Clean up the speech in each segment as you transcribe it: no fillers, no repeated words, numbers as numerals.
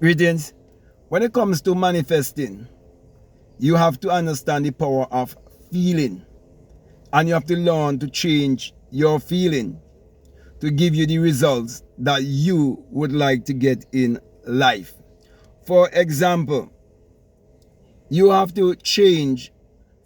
Greetings. When it comes to manifesting, you have to understand the power of feeling. And you have to learn to change your feeling to give you the results that you would like to get in life. For example, you have to change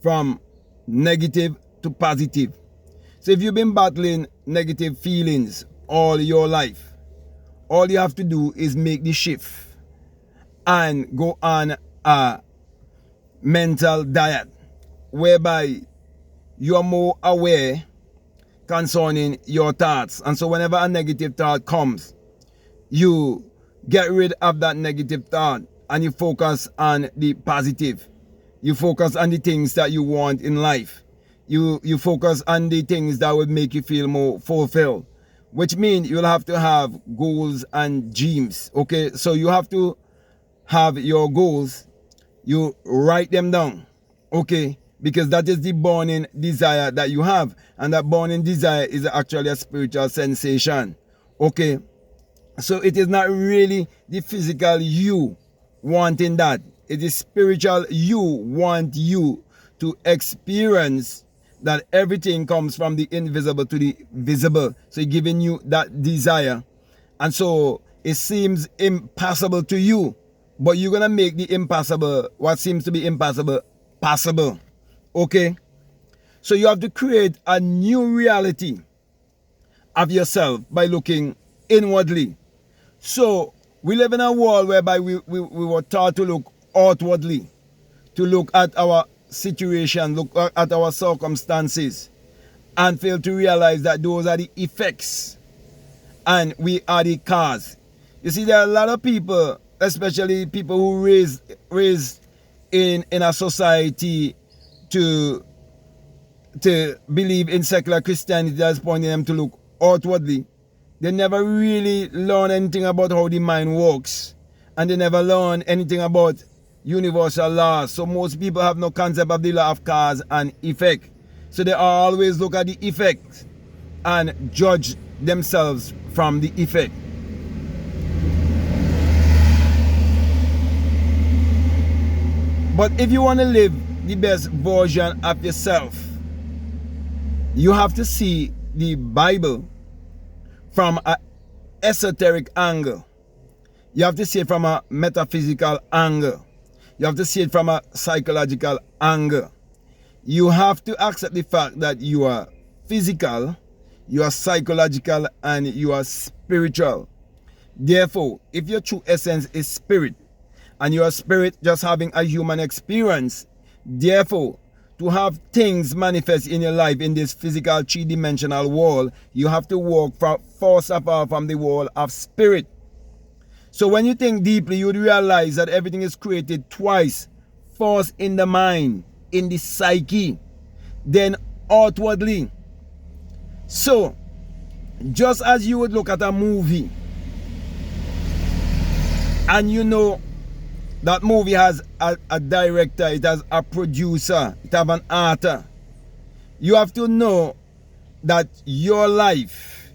from negative to positive. So if you've been battling negative feelings all your life, all you have to do is make the shift and go on a mental diet whereby you are more aware concerning your thoughts. And so whenever a negative thought comes, you get rid of that negative thought and you focus on the positive. You focus on the things that you want in life. You focus on the things that would make you feel more fulfilled, which means you'll have to have goals and dreams. Okay, so you have to have your goals, you write them down, okay, because that is the burning desire that you have, and that burning desire is actually a spiritual sensation. Okay, so it is not really the physical you wanting that, it is spiritual you want you to experience that everything comes from the invisible to the visible. So it's giving you that desire, and so it seems impossible to you, but you're gonna make the impossible, what seems to be impossible, possible. Okay, so you have to create a new reality of yourself by looking inwardly. So we live in a world whereby we were taught to look outwardly, to look at our situation, look at our circumstances, and fail to realize that those are the effects and we are the cause. You see, there are a lot of people, especially people who raised in a society to believe in secular Christianity that's pointing them to look outwardly. They never really learn anything about how the mind works, and they never learn anything about universal laws. So most people have no concept of the law of cause and effect. So they always look at the effect and judge themselves from the effect. But if you want to live the best version of yourself, you have to see the Bible from an esoteric angle. You have to see it from a metaphysical angle. You have to see it from a psychological angle. You have to accept the fact that you are physical, you are psychological, and you are spiritual. Therefore, if your true essence is spirit, and your spirit just having a human experience, therefore, to have things manifest in your life in this physical three-dimensional world, you have to walk first of all from the world of spirit. So when you think deeply, you would realize that everything is created twice. First in the mind, in the psyche, then outwardly. So, just as you would look at a movie, and you know that movie has a director, it has a producer, it has an author. You have to know that your life,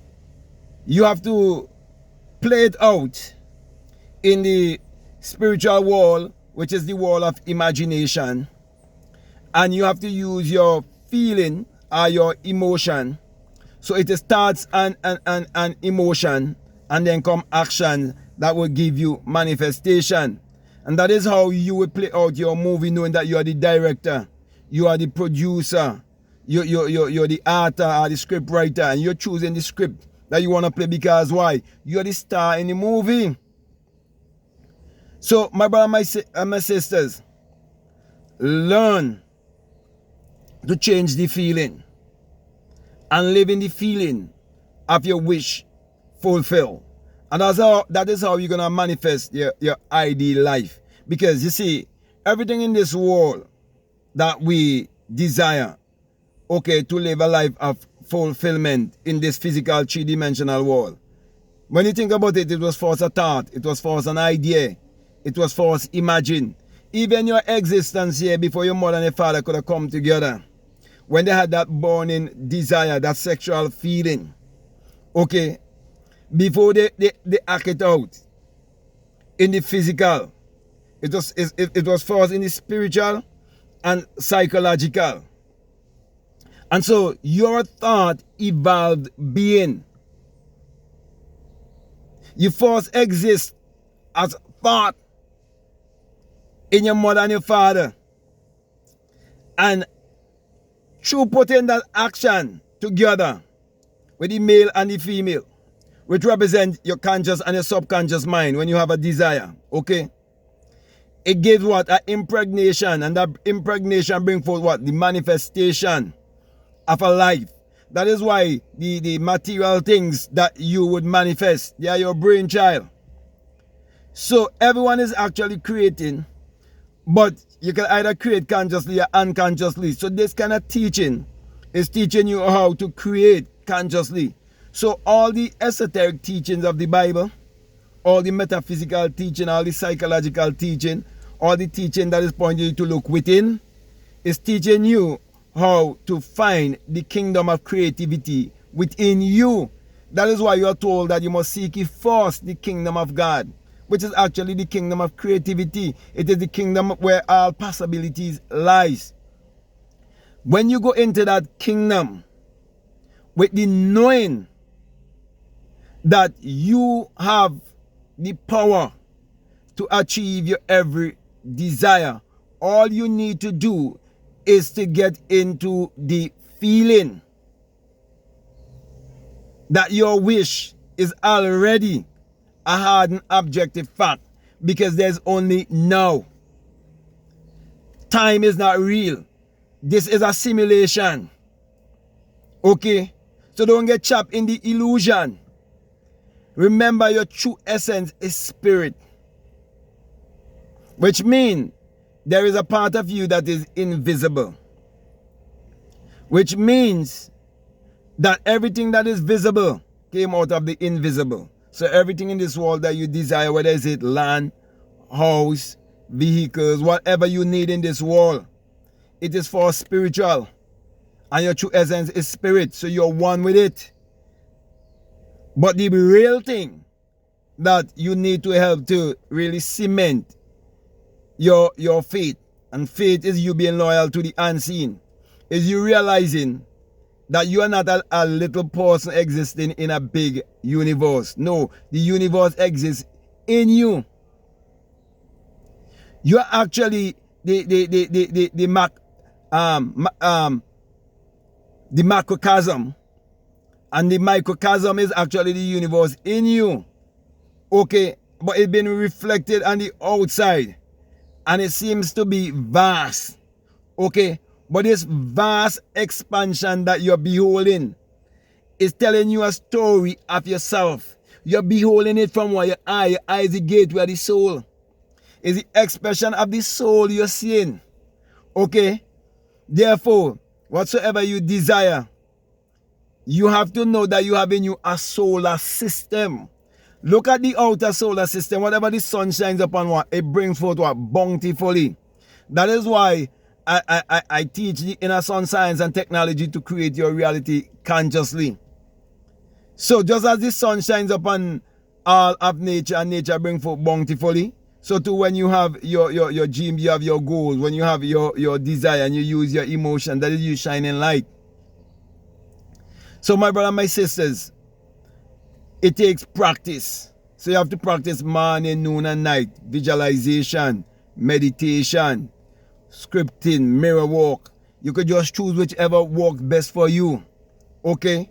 you have to play it out in the spiritual world, which is the world of imagination. And you have to use your feeling or your emotion. So it starts an emotion, and then come action that will give you manifestation. And that is how you will play out your movie, knowing that you are the director, you are the producer, you're the author or the script writer, and you're choosing the script that you want to play because why? You're the star in the movie. So my brother and my sisters, learn to change the feeling and live in the feeling of your wish fulfilled. And that is how you're going to manifest your ideal life. Because you see, everything in this world that we desire, okay, to live a life of fulfillment in this physical three-dimensional world. When you think about it, it was first a thought, it was first an idea, it was first imagined. Even your existence here before your mother and your father could have come together, when they had that burning desire, that sexual feeling, okay, before they act it out, in the physical. It was first in the spiritual and psychological. And so your thought evolved being. You first exist as thought in your mother and your father. And through putting that action together with the male and the female, which represent your conscious and your subconscious mind when you have a desire, okay? It gives what? An impregnation, and that impregnation brings forth what? The manifestation of a life. That is why the material things that you would manifest, they are your brainchild. So everyone is actually creating, but you can either create consciously or unconsciously. So this kind of teaching is teaching you how to create consciously. So all the esoteric teachings of the Bible, all the metaphysical teaching, all the psychological teaching, all the teaching that is pointing you to look within, is teaching you how to find the kingdom of creativity within you. That is why you are told that you must seek ye first the kingdom of God, which is actually the kingdom of creativity. It is the kingdom where all possibilities lies. When you go into that kingdom with the knowing that you have the power to achieve your every desire, all you need to do is to get into the feeling that your wish is already a hard and objective fact, because there's only now. Time is not real. This is a simulation. Okay? So don't get trapped in the illusion. Remember, your true essence is spirit, which means there is a part of you that is invisible, which means that everything that is visible came out of the invisible. So everything in this world that you desire, whether it's it land, house, vehicles, whatever you need in this world, it is for spiritual. And your true essence is spirit. So you're one with it. But the real thing that you need to help to really cement your faith, and faith is you being loyal to the unseen, is you realizing that you are not a little person existing in a big universe. No, the universe exists in you. You are actually the macrocosm, and the microcosm is actually the universe in you. Okay, but it's been reflected on the outside, and it seems to be vast. Okay, but this vast expansion that you're beholding is telling you a story of yourself. You're beholding it from what your eye. Your eye is the gateway of the soul. It's the expression of the soul you're seeing. Okay? Therefore, whatsoever you desire, you have to know that you have in you a solar system. Look at the outer solar system. Whatever the sun shines upon, what it brings forth, what bountifully. That is why I teach the inner sun science and technology to create your reality consciously. So just as the sun shines upon all of nature, and nature brings forth bountifully, so too when you have your dream, you have your goals, when you have your desire and you use your emotion, that is you shining light. So my brother and my sisters, it takes practice. So you have to practice morning, noon and night. Visualization, meditation, scripting, mirror work. You could just choose whichever works best for you. Okay?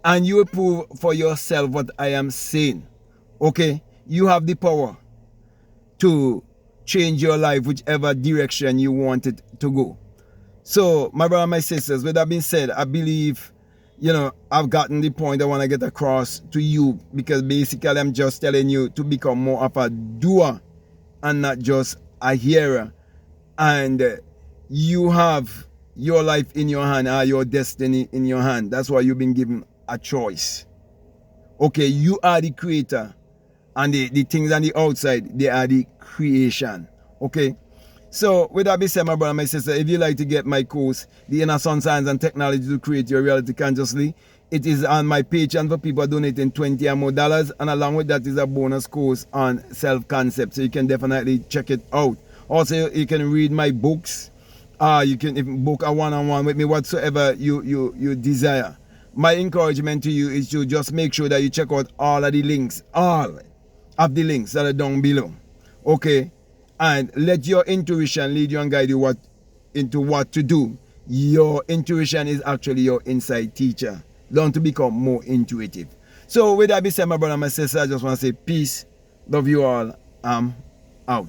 And you will prove for yourself what I am saying. Okay? You have the power to change your life whichever direction you want it to go. So my brother and my sisters, with that being said, I believe, I've gotten the point I want to get across to you, because basically I'm just telling you to become more of a doer and not just a hearer. And you have your life in your hand, or your destiny in your hand. That's why you've been given a choice. Okay, you are the creator, and the things on the outside, they are the creation. Okay? So, with that being said, my brother and my sister, if you like to get my course, The Inner Sun Science and Technology to Create Your Reality Consciously, It is on my Patreon for people donating $20 or more, and along with that is a bonus course on self-concept, so you can definitely check it out. Also, you can read my books. You can even book a one-on-one with me, whatsoever you desire. My encouragement to you is to just make sure that you check out all of the links, all of the links that are down below. Okay? And let your intuition lead you and guide you into what to do. Your intuition is actually your inside teacher. Learn to become more intuitive. So with that being said, my brother and my sister, I just want to say peace. Love you all. I'm out.